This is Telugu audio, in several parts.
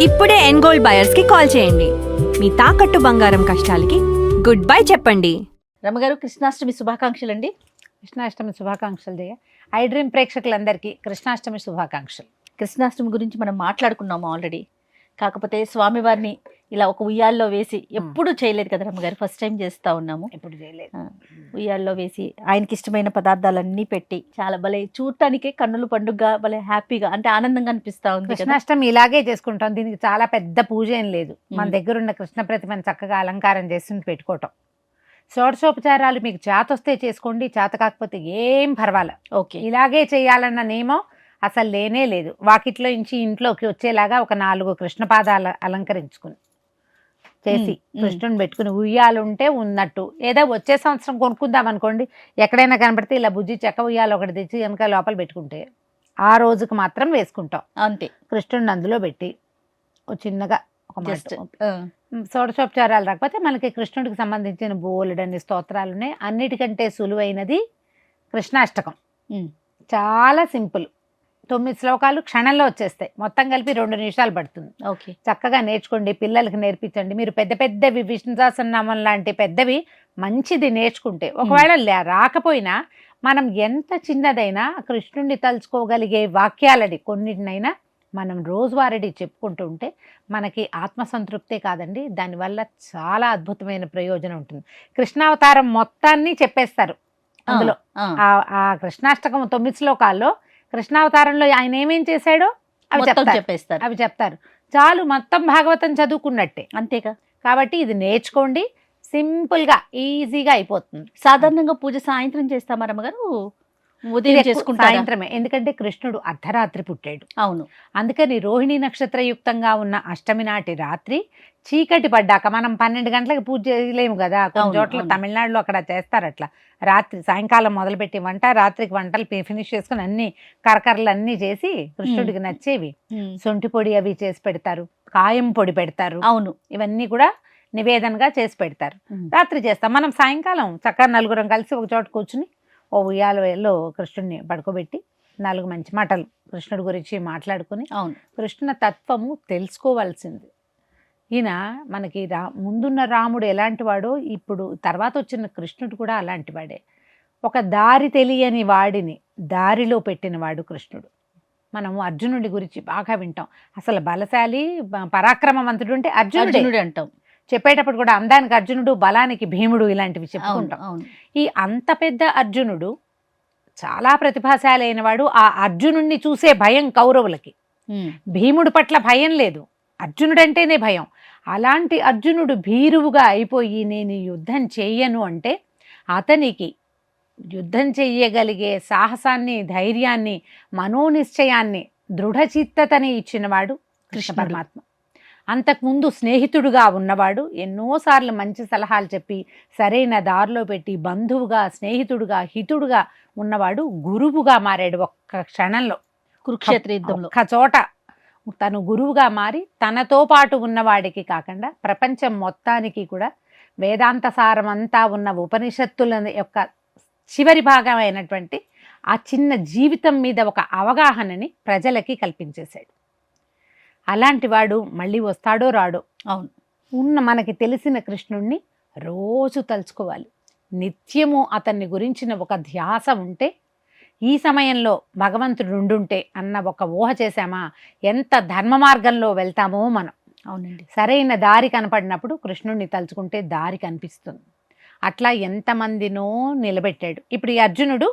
ఇప్పుడే ఎన్గోల్డ్ బయర్స్ కి కాల్ చేయండి. మీ తాకట్టు బంగారం కష్టాలకి గుడ్ బై చెప్పండి. రమగారు, కృష్ణాష్టమి శుభాకాంక్షలు అండి. కృష్ణాష్టమి శుభాకాంక్షలు జయ. ఐ డ్రీమ్ ప్రేక్షకులందరికీ కృష్ణాష్టమి శుభాకాంక్షలు. కృష్ణాష్టమి గురించి మనం మాట్లాడుకున్నాము ఆల్రెడీ. కాకపోతే స్వామివారిని ఇలా ఒక ఉయ్యాల్లో వేసి ఎప్పుడు చేయలేదు కదా రమ్మగారు, ఫస్ట్ టైం చేస్తా ఉన్నాము. ఎప్పుడు చేయలేదు. ఉయ్యాల్లో వేసి ఆయనకి ఇష్టమైన పదార్థాలన్నీ పెట్టి చాలా భలే చూడటానికే కన్నులు పండుగగా భలే హ్యాపీగా అంటే ఆనందంగా అనిపిస్తా ఉంది. కృష్ణాష్టమి ఇలాగే చేసుకుంటాం. దీనికి చాలా పెద్ద పూజ ఏం లేదు. మన దగ్గర ఉన్న కృష్ణ ప్రతిమను చక్కగా అలంకారం చేసి పెట్టుకోవటం. షోడశోపచారాలు మీకు చేత వస్తే చేసుకోండి, చేత కాకపోతే ఏం పర్వాలేదు. ఓకే, ఇలాగే చేయాలన్న నియమం అసలు లేనే లేదు. వాకిట్లో నుంచి ఇంట్లోకి వచ్చేలాగా ఒక 4 కృష్ణ పాదాలు అలంకరించుకుని చేసి కృష్ణుని పెట్టుకుని ఉయ్యాలు ఉంటే ఉన్నట్టు, ఏదో వచ్చే సంవత్సరం కొనుక్కుందాం అనుకోండి, ఎక్కడైనా కనపడితే ఇలా బుజ్జి చెక్క ఉయ్యాలు ఒకటి తెచ్చి వెనక లోపల పెట్టుకుంటే ఆ రోజుకి మాత్రం వేసుకుంటాం అంతే. కృష్ణుడిని అందులో పెట్టి ఒక చిన్నగా ఒక షోడశోపచారాలు రాకపోతే మనకి కృష్ణుడికి సంబంధించిన బోలెడన్ని స్తోత్రాలు ఉన్నాయి. అన్నిటికంటే సులువైనది కృష్ణాష్టకం. చాలా సింపుల్. 9 శ్లోకాలు క్షణంలో వచ్చేస్తాయి. మొత్తం కలిపి 2 నిమిషాలు పడుతుంది. ఓకే, చక్కగా నేర్చుకోండి, పిల్లలకి నేర్పించండి. మీరు పెద్ద పెద్దవి విష్ణు సహస్రనామం లాంటి పెద్దవి మంచిది నేర్చుకుంటే, ఒకవేళ రాకపోయినా మనం ఎంత చిన్నదైనా కృష్ణుడిని తలుచుకోగలిగే వాక్యాలడి కొన్నిటినైనా మనం రోజువారీ చెప్పుకుంటూ ఉంటే మనకి ఆత్మసంతృప్తే కాదండి, దానివల్ల చాలా అద్భుతమైన ప్రయోజనం ఉంటుంది. కృష్ణావతారం మొత్తాన్ని చెప్పేస్తారు అందులో. ఆ కృష్ణాష్టకం 9 శ్లోకాల్లో కృష్ణావతారంలో ఆయన ఏమేం చేశాడో అవి చెప్పేస్తారు. అవి చెప్తారు. చాలు, మొత్తం భాగవతం చదువుకున్నట్టే. అంతేగా. కాబట్టి ఇది నేర్చుకోండి, సింపుల్గా ఈజీగా అయిపోతుంది. సాధారణంగా పూజ సాయంత్రం చేస్తామా రమ్మగారు? ఉదయం చేసుకుంటా సాయంత్రమే, ఎందుకంటే కృష్ణుడు అర్ధరాత్రి పుట్టాడు. అవును, అందుకని రోహిణి నక్షత్రయుక్తంగా ఉన్న అష్టమి నాటి రాత్రి చీకటి పడ్డాక, మనం 12 గంటలకు పూజ చేయలేము కదా, కొన్ని చోట్ల తమిళనాడులో అక్కడ చేస్తారు అట్లా. రాత్రి సాయంకాలం మొదలుపెట్టి వంట, రాత్రికి వంటలు ఫినిష్ చేసుకుని అన్ని కరకరలు అన్ని చేసి కృష్ణుడికి నచ్చేవి సొంటి పొడి అవి చేసి పెడతారు, కాయం పొడి పెడతారు. అవును, ఇవన్నీ కూడా నివేదనగా చేసి పెడతారు. రాత్రి చేస్తాం. మనం సాయంకాలం చక్కగా 4 కలిసి ఒక చోట కూర్చుని ఓ ఉయ్యాలలో కృష్ణుడిని పడుకోబెట్టి 4 మంచి మాటలు కృష్ణుడి గురించి మాట్లాడుకుని కృష్ణ తత్వము తెలుసుకోవాల్సింది. ఈయన మనకి ముందున్న రాముడు ఎలాంటి వాడో ఇప్పుడు తర్వాత వచ్చిన కృష్ణుడు కూడా అలాంటి వాడే. ఒక దారి తెలియని వాడిని దారిలో పెట్టినవాడు కృష్ణుడు. మనము అర్జునుడి గురించి బాగా వింటాం. అసలు బలశాలి పరాక్రమవంతుడు అంటే అర్జునుడు అంటాం. చెప్పేటప్పుడు కూడా అందానికి అర్జునుడు, బలానికి భీముడు, ఇలాంటివి చెప్పుకుంటాం. ఈ అంత పెద్ద అర్జునుడు చాలా ప్రతిభాశాలి అయిన వాడు. ఆ అర్జునుడిని చూసే భయం కౌరవులకి. భీముడి పట్ల భయం లేదు, అర్జునుడంటేనే భయం. అలాంటి అర్జునుడు భీరువుగా అయిపోయి నేను యుద్ధం చెయ్యను అంటే అతనికి యుద్ధం చెయ్యగలిగే సాహసాన్ని, ధైర్యాన్ని, మనోనిశ్చయాన్ని, దృఢచిత్తతని ఇచ్చినవాడు కృష్ణ పరమాత్మ. అంతకుముందు స్నేహితుడుగా ఉన్నవాడు, ఎన్నోసార్లు మంచి సలహాలు చెప్పి సరైన దారిలో పెట్టి బంధువుగా, స్నేహితుడుగా, హితుడుగా ఉన్నవాడు గురువుగా మారాడు ఒక్క క్షణంలో. కురుక్షేత్ర యుద్ధంలో ఒక్క చోట తను గురువుగా మారి తనతో పాటు ఉన్నవాడికి కాకుండా ప్రపంచం మొత్తానికి కూడా వేదాంత సారమంతా ఉన్న ఉపనిషత్తుల యొక్క చివరి భాగమైనటువంటి ఆ చిన్న జీవితం మీద ఒక అవగాహనని ప్రజలకి కల్పించేశాడు. అలాంటి వాడు మళ్ళీ వస్తాడో రాడో. అవును, ఉన్న మనకి తెలిసిన కృష్ణుణ్ణి రోజు తలుచుకోవాలి. నిత్యము అతన్ని గురించిన ఒక ధ్యాస ఉంటే, ఈ సమయంలో భగవంతుడు ఉండుంటే అన్న ఒక ఊహ చేశామా, ఎంత ధర్మ మార్గంలో వెళ్తామో మనం. అవునండి, సరైన దారి కనపడినప్పుడు కృష్ణుడిని తలుచుకుంటే దారి కనిపిస్తుంది. అట్లా ఎంతమందినో నిలబెట్టాడు. ఇప్పుడు ఈ అర్జునుడు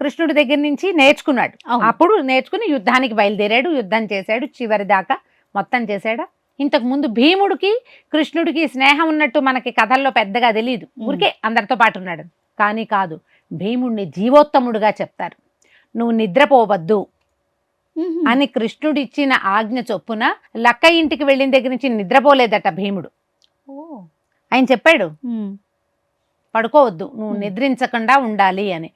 కృష్ణుడి దగ్గర నుంచి నేర్చుకున్నాడు. అప్పుడు నేర్చుకుని యుద్ధానికి బయలుదేరాడు, యుద్ధం చేశాడు, చివరి దాకా మొత్తం చేశాడా. ఇంతకు ముందు భీముడికి కృష్ణుడికి స్నేహం ఉన్నట్టు మనకి కథల్లో పెద్దగా తెలియదు, ఊరికే అందరితో పాటు ఉన్నాడు. కానీ కాదు, భీముడిని జీవోత్తముడుగా చెప్తారు. నువ్వు నిద్రపోవద్దు అని కృష్ణుడు ఇచ్చిన ఆజ్ఞ చొప్పున లక్క ఇంటికి వెళ్ళిన దగ్గర నుంచి నిద్రపోలేదట భీముడు. ఆయన చెప్పాడు, పడుకోవద్దు, నువ్వు నిద్రించకుండా ఉండాలి అని.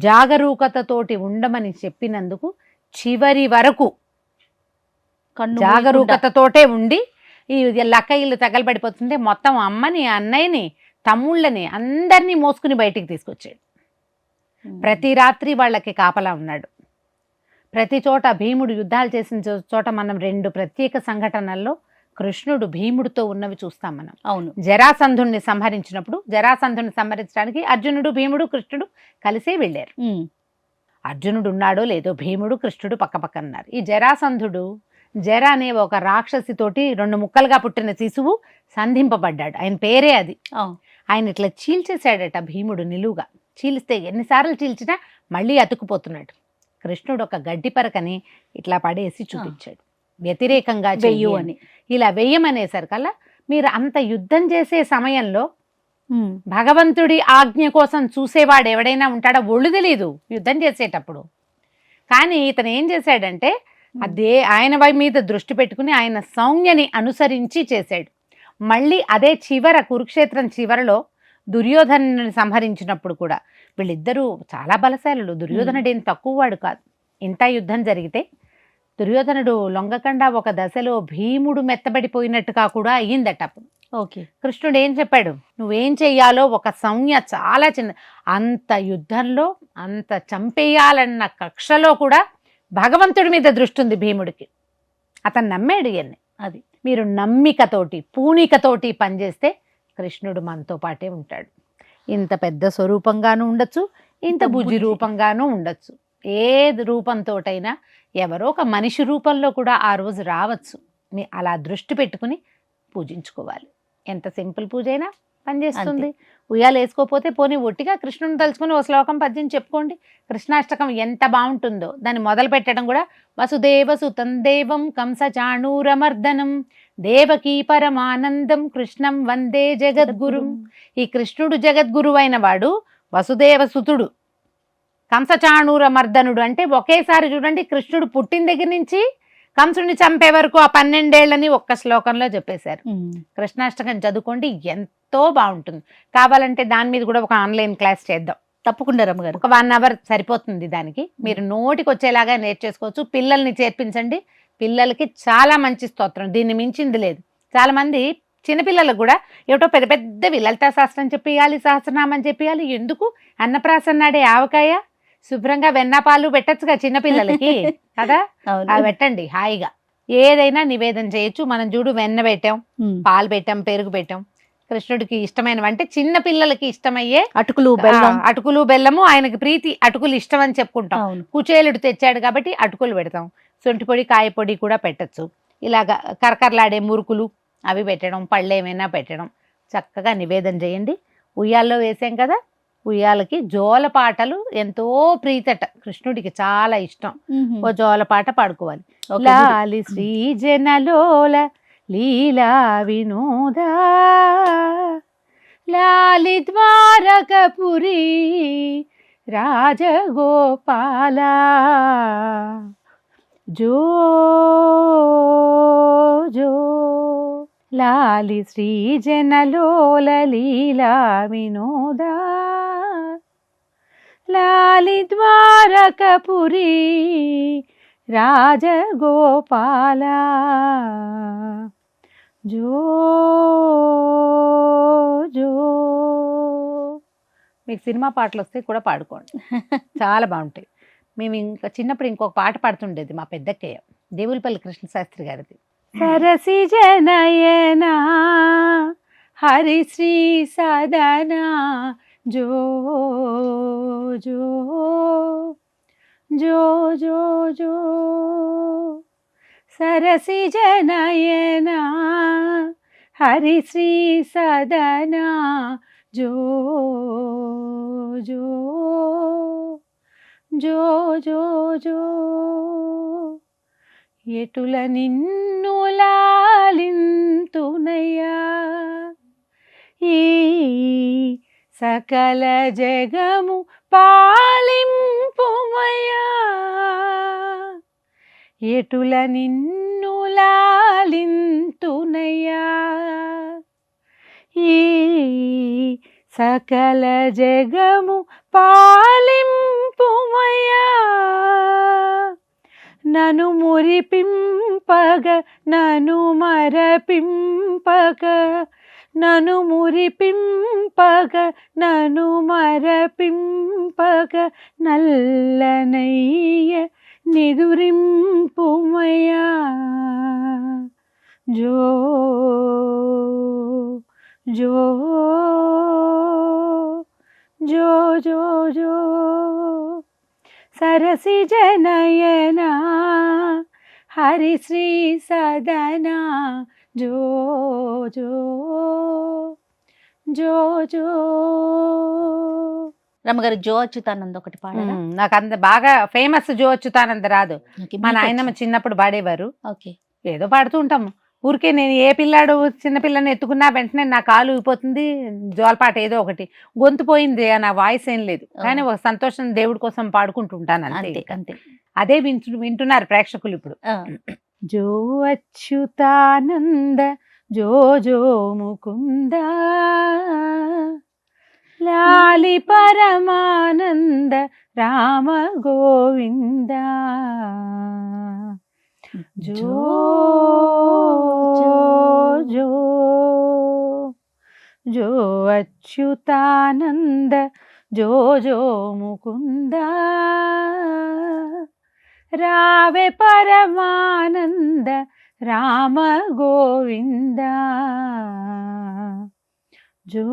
జాగరూకతతోటి ఉండమని చెప్పినందుకు చివరి వరకు జాగరూకతతోటే ఉండి, ఈ లక్క ఇల్లు తగలబడిపోతుంటే మొత్తం అమ్మని, అన్నయ్యని, తమ్ముళ్ళని అందరినీ మోసుకుని బయటికి తీసుకొచ్చాడు. ప్రతి రాత్రి వాళ్ళకి కాపలా ఉన్నాడు. ప్రతి చోట భీముడు యుద్ధాలు చేసిన చోట మనం 2 ప్రత్యేక సంఘటనల్లో కృష్ణుడు భీముడితో ఉన్నవి చూస్తాం మనం. అవును. జరాసంధుణ్ణి సంహరించినప్పుడు జరాసంధుని సంహరించడానికి అర్జునుడు భీముడు కృష్ణుడు కలిసే వెళ్ళారు. అర్జునుడు ఉన్నాడో లేదో భీముడు కృష్ణుడు పక్కపక్కన ఉన్నారు. ఈ జరాసంధుడు జర అనే ఒక రాక్షసితోటి 2 ముక్కలుగా పుట్టిన శిశువు సంధింపబడ్డాడు. ఆయన పేరే అది. ఆయన ఇట్లా చీల్చేశాడట భీముడు నిలువుగా. చీలిస్తే ఎన్నిసార్లు చీల్చినా మళ్ళీ అతుకుపోతున్నాడు. కృష్ణుడు ఒక గడ్డి పరకని ఇట్లా పడేసి చూపించాడు, వ్యతిరేకంగా చెయ్యు అని. ఇలా వెయ్యమనేసరికల్లా మీరు అంత యుద్ధం చేసే సమయంలో భగవంతుడి ఆజ్ఞ కోసం చూసేవాడు ఎవడైనా ఉంటాడో ఒళ్ళు తెలీదు యుద్ధం చేసేటప్పుడు. కానీ ఇతను ఏం చేశాడంటే అదే ఆయన మీద దృష్టి పెట్టుకుని ఆయన సౌజ్ఞని అనుసరించి చేశాడు. మళ్ళీ అదే కురుక్షేత్రం చివరలో దుర్యోధనుని సంహరించినప్పుడు కూడా వీళ్ళిద్దరూ చాలా బలశాలుడు. దుర్యోధనుడు ఏం తక్కువ వాడు కాదు. ఇంత యుద్ధం జరిగితే దుర్యోధనుడు లొంగకుండా ఒక దశలో భీముడు మెత్తబడిపోయినట్టుగా కూడా అయ్యిందట. అప్పుడు కృష్ణుడు ఏం చెప్పాడు, నువ్వేం చెయ్యాలో ఒక సంజ్ఞ చాలా చిన్న, అంత యుద్ధంలో అంత చంపేయాలన్న కక్షలో కూడా భగవంతుడి మీద దృష్టి ఉంది భీముడికి. అతను నమ్మాడు ఇవన్నీ. అది మీరు నమ్మికతోటి పూనికతోటి పనిచేస్తే కృష్ణుడు మనతో పాటే ఉంటాడు. ఇంత పెద్ద స్వరూపంగానూ ఉండొచ్చు, ఇంత బుజ్జి రూపంగానూ ఉండొచ్చు. ఏ రూపంతోటైనా ఎవరో ఒక మనిషి రూపంలో కూడా ఆ రోజు రావచ్చు. అలా దృష్టి పెట్టుకుని పూజించుకోవాలి. ఎంత సింపుల్ పూజ అయినా పనిచేస్తుంది. ఉయ్యాలు వేసుకోకపోతే పోనీ ఒట్టిగా కృష్ణుని తలుచుకుని ఓ శ్లోకం పద్యం చెప్పుకోండి. కృష్ణాష్టకం ఎంత బాగుంటుందో. దాన్ని మొదలు పెట్టడం కూడా వసుదేవ సుతం దేవం కంస చాణూరమర్దనం దేవకీ పరమానందం కృష్ణం వందే జగద్గురుం. ఈ కృష్ణుడు జగద్గురు అయిన వాడు వసుదేవ సుతుడు, కంస చాణూరమర్దనుడు. అంటే ఒకేసారి చూడండి, కృష్ణుడు పుట్టిన దగ్గర నుంచి కంసుడిని చంపే వరకు ఆ 12 ఏళ్లని ఒక్క శ్లోకంలో చెప్పేశారు. కృష్ణాష్టకం చదువుకోండి, ఎంతో బాగుంటుంది. కావాలంటే దాని మీద కూడా ఒక ఆన్లైన్ క్లాస్ చేద్దాం. తప్పకుండా రమ్మగారు. ఒక 1 అవర్ సరిపోతుంది. దానికి మీరు నోటికి వచ్చేలాగా నేర్చేసుకోవచ్చు. పిల్లల్ని చేర్పించండి, పిల్లలకి చాలా మంచి స్తోత్రం. దీన్ని మించింది లేదు. చాలా మంది చిన్నపిల్లలకు కూడా ఏమిటో పెద్ద పెద్దవి లలితా శాస్త్రం చెప్పేయాలి, సహస్రనామం చెప్పేయాలి. ఎందుకు? అన్నప్రాసన్నాడే ఆవకాయ శుభ్రంగా వెన్నపాలు పెట్టచ్చుగా చిన్నపిల్లలకి కదా, అవి పెట్టండి హాయిగా. ఏదైనా నివేదన చేయొచ్చు. మనం చూడు, వెన్న పెట్టాం, పాలు పెట్టాం, పెరుగు పెట్టాం. కృష్ణుడికి ఇష్టమైనవి అంటే చిన్న పిల్లలకి ఇష్టమయ్యే అటుకులు బెల్లము, ఆయనకి ప్రీతి అటుకులు ఇష్టం అని చెప్పుకుంటాం. కుచేలుడు తెచ్చాడు కాబట్టి అటుకులు పెడతాం. శొంఠి పొడి, కాయ పొడి కూడా పెట్టచ్చు. ఇలాగా కరకరలాడే మురుకులు అవి పెట్టడం, పళ్ళు ఏమైనా పెట్టడం. చక్కగా నివేదన చేయండి. ఉయ్యాల్లో వేసాం కదా, ఉయ్యాలకి జోల పాటలు ఎంతో ప్రీతట, కృష్ణుడికి చాలా ఇష్టం. ఓ జోల పాట పాడుకోవాలి. లాలి శ్రీ జనలోల లీలా వినోద లాలి ద్వారకపురి రాజగోపాల జో జో లాలి శ్రీ జనలోల లీలా వినోద లాలి ద్వారకపురి రాజగోపాల జో జో. మీకు సినిమా పాటలు వస్తే కూడా పాడుకోండి, చాలా బాగుంటాయి. మేము ఇంకా చిన్నప్పుడు ఇంకొక పాట పాడుతుండేది మా పెద్దక్కయ్య, దేవులపల్లి కృష్ణశాస్త్రి గారిది. సరసి జనయనా హరిశ్రీ సదనా జో జో జో జో జో సరసి జనయనా హరిశ్రీ సదనా జో జో జో జో జో. ఎటుల నిన్ను లాలింతునయ్యా ఈ సకల జగము పాలింపుమయ్యా ఎటుల నిన్ను లాలింతునయ్యా ఈ సకల జగము పాలింపుమయ్యా నను మురిపింపగ నను మరపింపగ నను మురిపింపగ నను మరపింపగ నల్లనయ్య నిదురింపుమయ్యా జో జో జో జో జో సరసి జనయన హరిశ్రీ సదనా జో జో జో జో. రమ్మగారు జో అచ్యుతానంద్ ఒకటి పాడారా? నాకు అంత బాగా ఫేమస్ జో అచ్యుతానంద రాదు. Okay, మా మీకు నాయనమ్మ చిన్నప్పుడు పాడేవారు. ఓకే. ఏదో పాడుతూ ఉంటాము ఊరికే. నేను ఏ పిల్లాడు చిన్నపిల్లని ఎత్తుకున్నా వెంటనే నా కాలు ఊగిపోతుంది, జోలపాట ఏదో ఒకటి. గొంతు పోయింది, నా వాయిస్ ఏం లేదు, కానీ ఒక సంతోషం దేవుడి కోసం పాడుకుంటూ ఉంటాను అంతే. అంతే అంతే. అదే వింటున్నారు ప్రేక్షకులు ఇప్పుడు. ఆ, జో అచ్యుతానంద జో జో ముకుంద లాలి పరమానంద రామ గోవింద జో జో జో జో అచ్యుతానంద జో జో ముకుంద రావే పరమానంద రామ గోవింద జో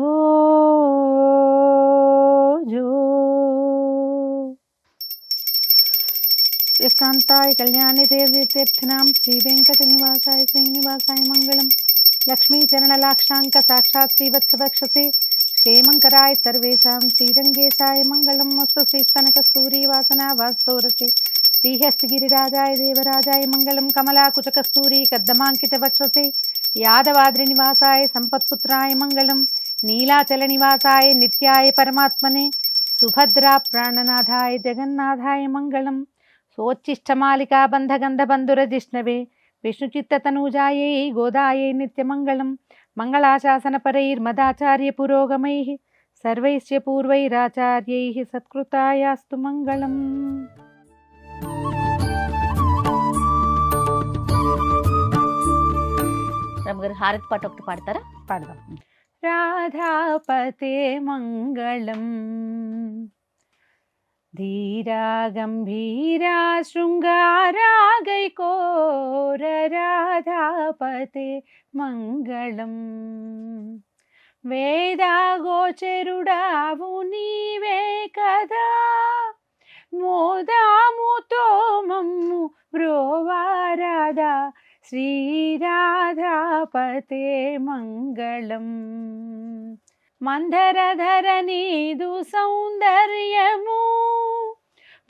జో. యస్కాంతాయ కళ్యాణి తీర్థనాం శ్రీ వెంకట నివాసాయ శ్రీనివాసాయ మంగళం. లక్ష్మీ చరణలాక్షాంక సాక్షాత్ శ్రీవత్సవక్షసే శ్రీమంకరాయ సర్వేషాం శ్రీరంగేశాయ మంగళం. మస్తు శ్రీస్తనకస్తూరీ వాసనా వాస్తోరసే శ్రీహస్తిగిరిరాజాయ దేవరాజాయ మంగళం. కమలాకుచకస్తూరీ కద్దమాంకిత వక్షసే యాదవాద్రి నివాసాయ సంపత్పుత్రాయ మంగళం. నీలాచల నివాసాయ నిత్యాయ పరమాత్మనే సుభద్రా ప్రాణనాథాయ జగన్నాథాయ మంగళం. సోచ్చిష్టమాలికా బంధగంధ బంధుర జిష్ణవే విష్ణుచిత్తతనూజాయై గోదాయై నిత్యమంగళం. మంగళాశాసనపరైర్మదాచార్య పురోగమైః సర్వైశ్చ పూర్వైరాచార్యైః సత్కృతాయాస్తు మంగళం. రమ్మగారు హారతి పాట ఒకటి పాడతారా? పాడదాం. రాధాపతే మంగళం ధీరా గంభీరా శృంగారాగైకోర రాధాపతే మంగళం. వేదాగోచరుడావు నీవే కదా మోదాముతో మమ్ము బ్రోవారాధా శ్రీరాధాపతే మంగళం. మందరధర నీదు సౌందర్యము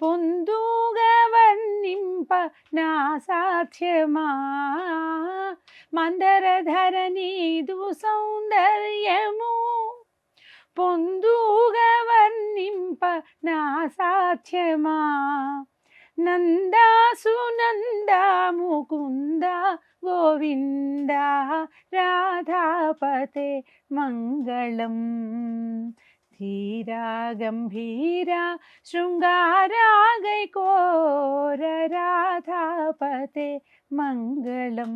పొందుగా వర్ణింప నా సాధ్యమా. మందరధర నీదు సౌందర్యము పొందుగా వర్ణింప నా సాధ్యమా. నందా సునందా ముకుంద గోవింద రాధాపతే మంగళం. ధీరా గంభీరా శృంగారాగైకోర రాధాపతే మంగళం.